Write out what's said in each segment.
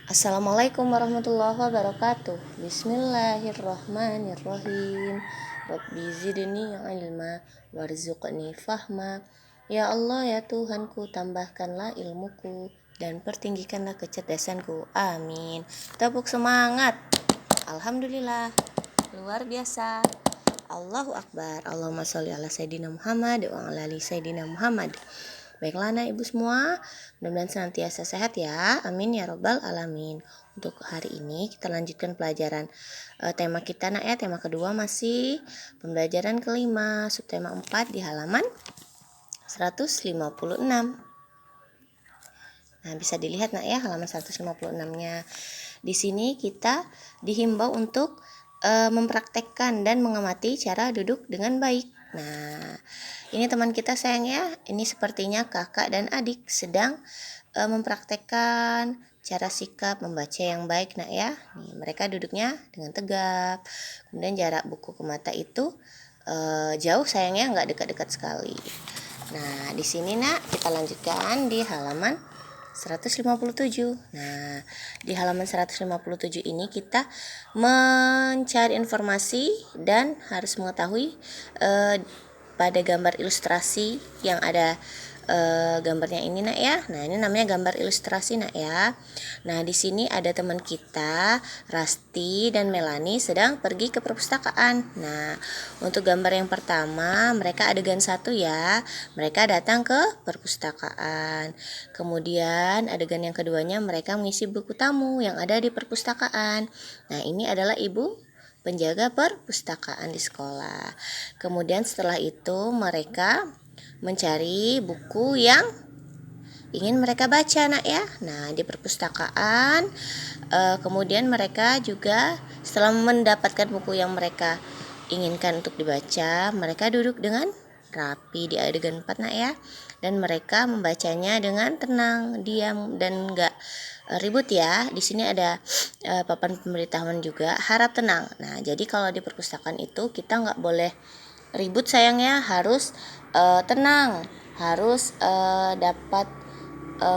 Assalamualaikum warahmatullahi wabarakatuh. Bismillahirrahmanirrahim. Rabbi zidni ilma warzuqni fahma. Ya Allah ya Tuhanku, tambahkanlah ilmuku dan pertinggikanlah kecerdasanku. Amin. Tepuk semangat. Alhamdulillah. Luar biasa. Allahu Akbar. Allahumma sholli ala Sayyidina Muhammad wa ala ali Sayyidina Muhammad. Baiklah anak ibu semua, mudah-mudahan senantiasa sehat ya, amin ya robbal alamin. Untuk hari ini kita lanjutkan pelajaran tema kita nak ya, tema kedua masih pembelajaran kelima, subtema 4 di halaman 156. Nah, bisa dilihat nak ya halaman 156-nya. Di sini kita dihimbau untuk mempraktekkan dan mengamati cara duduk dengan baik. Nah, ini teman kita sayang ya, ini sepertinya kakak dan adik sedang mempraktekkan cara sikap membaca yang baik nak ya. Nih, mereka duduknya dengan tegap. Kemudian jarak buku ke mata itu jauh sayangnya, nggak dekat-dekat sekali. Nah, di sini nak kita lanjutkan di halaman 157. Nah, di halaman 157 ini kita mencari informasi dan harus mengetahui pada gambar ilustrasi yang ada gambarnya ini nak ya. Nah, ini namanya gambar ilustrasi nak ya. Nah, di sini ada teman kita Rasti dan Melani sedang pergi ke perpustakaan. Nah, untuk gambar yang pertama mereka adegan 1 ya. Mereka datang ke perpustakaan. Kemudian adegan yang keduanya mereka mengisi buku tamu yang ada di perpustakaan. Nah, ini adalah ibu penjaga perpustakaan di sekolah. Kemudian setelah itu mereka mencari buku yang ingin mereka baca nak ya. Nah, di perpustakaan kemudian mereka juga setelah mendapatkan buku yang mereka inginkan untuk dibaca, mereka duduk dengan rapi di adegan 4 nak ya. Dan mereka membacanya dengan tenang, diam dan enggak ribut ya. Di sini ada papan pemberitahuan juga, harap tenang. Nah, jadi kalau di perpustakaan itu kita nggak boleh ribut sayang ya, harus tenang, harus dapat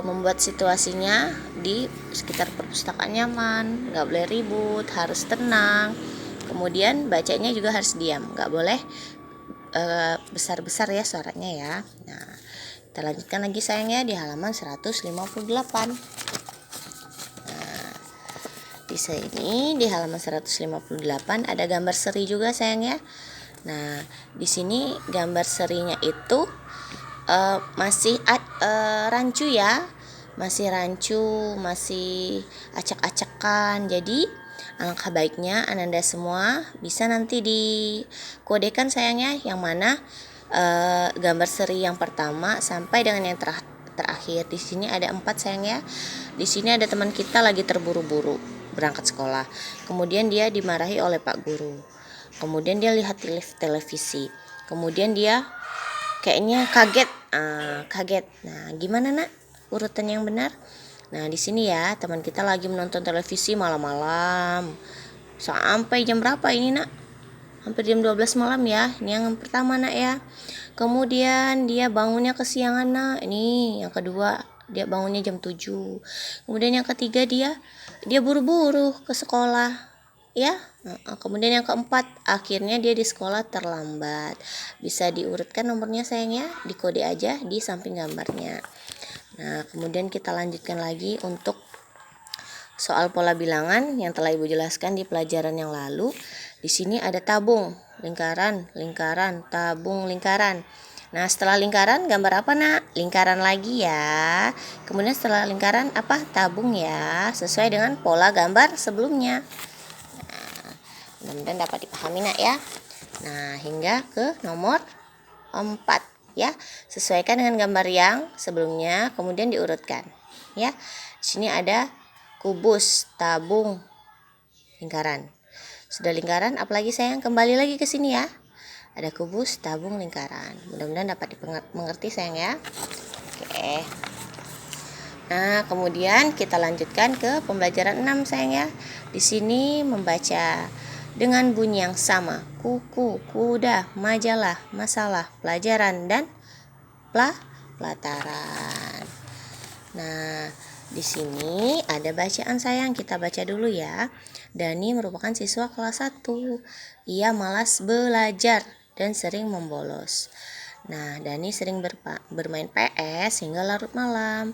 membuat situasinya di sekitar perpustakaan nyaman, nggak boleh ribut, harus tenang. Kemudian bacanya juga harus diam, nggak boleh besar-besar ya suaranya ya. Nah, kita lanjutkan lagi sayangnya di halaman 158. Nah, di sini di halaman 158 ada gambar seri juga sayangnya. Nah, di sini gambar serinya itu masih rancu ya, masih rancu, masih acak-acakan. Jadi alangkah baiknya ananda semua bisa nanti dikodekan sayangnya yang mana gambar seri yang pertama sampai dengan yang terakhir. Di sini ada 4 sayang ya. Di sini ada teman kita lagi terburu-buru berangkat sekolah. Kemudian dia dimarahi oleh Pak Guru. Kemudian dia lihat televisi. Kemudian dia kayaknya kaget. Nah, gimana nak urutan yang benar? Nah, di sini ya teman kita lagi menonton televisi malam-malam. Sampai jam berapa ini nak? Hampir jam 12 malam ya. Ini yang pertama nak ya. Kemudian dia bangunnya kesiangan nak. Ini yang kedua, dia bangunnya jam 7. Kemudian yang ketiga dia buru-buru ke sekolah ya. Kemudian yang keempat, akhirnya dia di sekolah terlambat. Bisa diurutkan nomornya sayang ya, dikode aja di samping gambarnya. Nah, kemudian kita lanjutkan lagi untuk soal pola bilangan yang telah Ibu jelaskan di pelajaran yang lalu. Di sini ada tabung, lingkaran, tabung, lingkaran. Nah, setelah lingkaran gambar apa nak? Lingkaran lagi ya. Kemudian setelah lingkaran apa? Tabung ya, sesuai dengan pola gambar sebelumnya. Mudah-mudahan dapat dipahami nak ya. Nah, hingga ke nomor 4 ya. Sesuaikan dengan gambar yang sebelumnya, kemudian diurutkan ya. Di sini ada kubus, tabung, lingkaran. Sudah lingkaran, apalagi sayang? Kembali lagi ke sini ya. Ada kubus, tabung, lingkaran. Mudah-mudahan dapat dimengerti sayang ya. Oke. Nah, kemudian kita lanjutkan ke pembelajaran 6 sayang ya. Di sini membaca dengan bunyi yang sama, kuku, kuda, majalah, masalah, pelajaran, dan pelataran. Nah, Di sini ada bacaan sayang, kita baca dulu ya. Dani merupakan siswa kelas 1. Ia malas belajar dan sering membolos. Nah, Dani sering bermain PS hingga larut malam.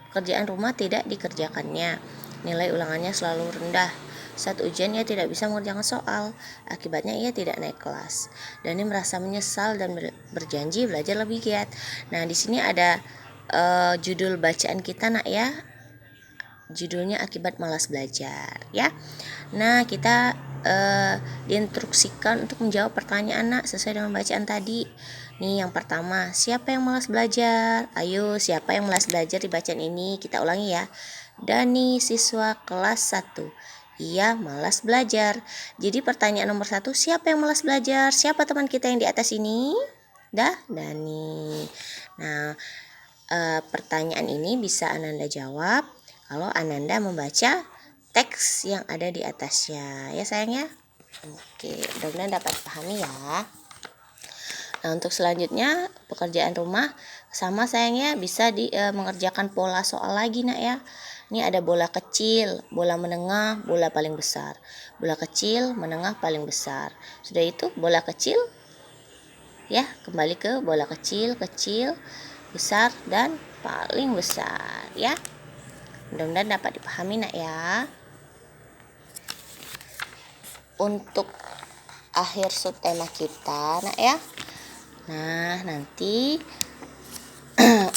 Pekerjaan rumah tidak dikerjakannya. Nilai ulangannya selalu rendah. Saat ujian ia tidak bisa mengerjakan soal. Akibatnya ia tidak naik kelas. Dani merasa menyesal dan berjanji belajar lebih giat. Nah, di sini ada judul bacaan kita nak ya. Judulnya akibat malas belajar ya. Nah, kita diinstruksikan untuk menjawab pertanyaan nak sesuai dengan bacaan tadi. Nih yang pertama, siapa yang malas belajar? Ayo, siapa yang malas belajar di bacaan ini? Kita ulangi ya. Dani, siswa kelas 1. Ia malas belajar. Jadi pertanyaan nomor 1, siapa yang malas belajar? Siapa teman kita yang di atas ini? Dani. Nah, pertanyaan ini bisa Ananda jawab kalau Ananda membaca teks yang ada di atasnya ya sayangnya. Oke, mudah-mudahan dapat pahami ya. Nah, untuk selanjutnya pekerjaan rumah sama sayangnya bisa mengerjakan pola soal lagi nak ya. Ini ada bola kecil, bola menengah, bola paling besar. Bola kecil, menengah, paling besar. Sudah itu bola kecil ya, kembali ke bola kecil, kecil, besar, dan paling besar ya. Mudah-mudahan dapat dipahami nak ya. Untuk akhir subtema kita nak ya. Nah, nanti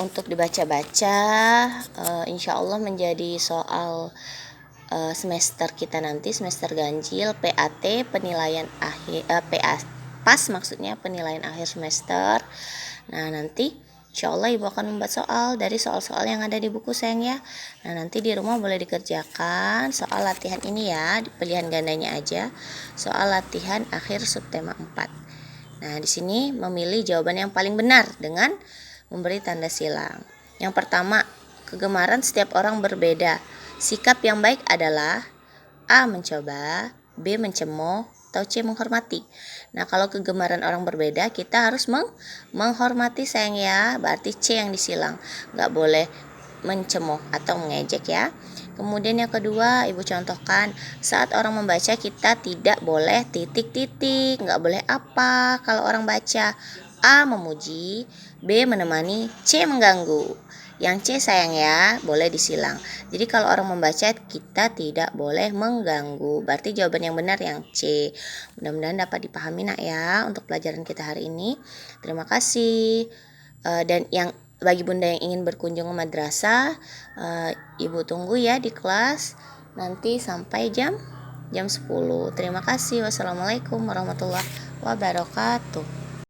untuk dibaca-baca insya Allah menjadi soal semester kita nanti, semester ganjil PAT, penilaian akhir pas maksudnya penilaian akhir semester. Nah, nanti insya Allah ibu akan membuat soal dari soal-soal yang ada di buku sayang ya. Nah, nanti di rumah boleh dikerjakan soal latihan ini ya, pilihan gandanya aja. Soal latihan akhir subtema 4. Nah, di sini memilih jawaban yang paling benar dengan memberi tanda silang. Yang pertama, kegemaran setiap orang berbeda. Sikap yang baik adalah A. Mencoba, B. Mencemooh, atau C. Menghormati. Nah, kalau kegemaran orang berbeda, kita harus menghormati sayang ya. Berarti C yang disilang. Nggak boleh mencemooh atau mengejek ya. Kemudian yang kedua, ibu contohkan saat orang membaca kita tidak boleh titik-titik, nggak boleh apa kalau orang baca. A. Memuji, B. Menemani, C. Mengganggu. Yang C sayang ya, boleh disilang. Jadi kalau orang membaca kita tidak boleh mengganggu. Berarti jawaban yang benar yang C. Mudah-mudahan dapat dipahami nak ya untuk pelajaran kita hari ini. Terima kasih. Dan yang bagi bunda yang ingin berkunjung ke madrasah, ibu tunggu ya di kelas nanti sampai jam 10. Terima kasih. Wassalamualaikum warahmatullahi wabarakatuh.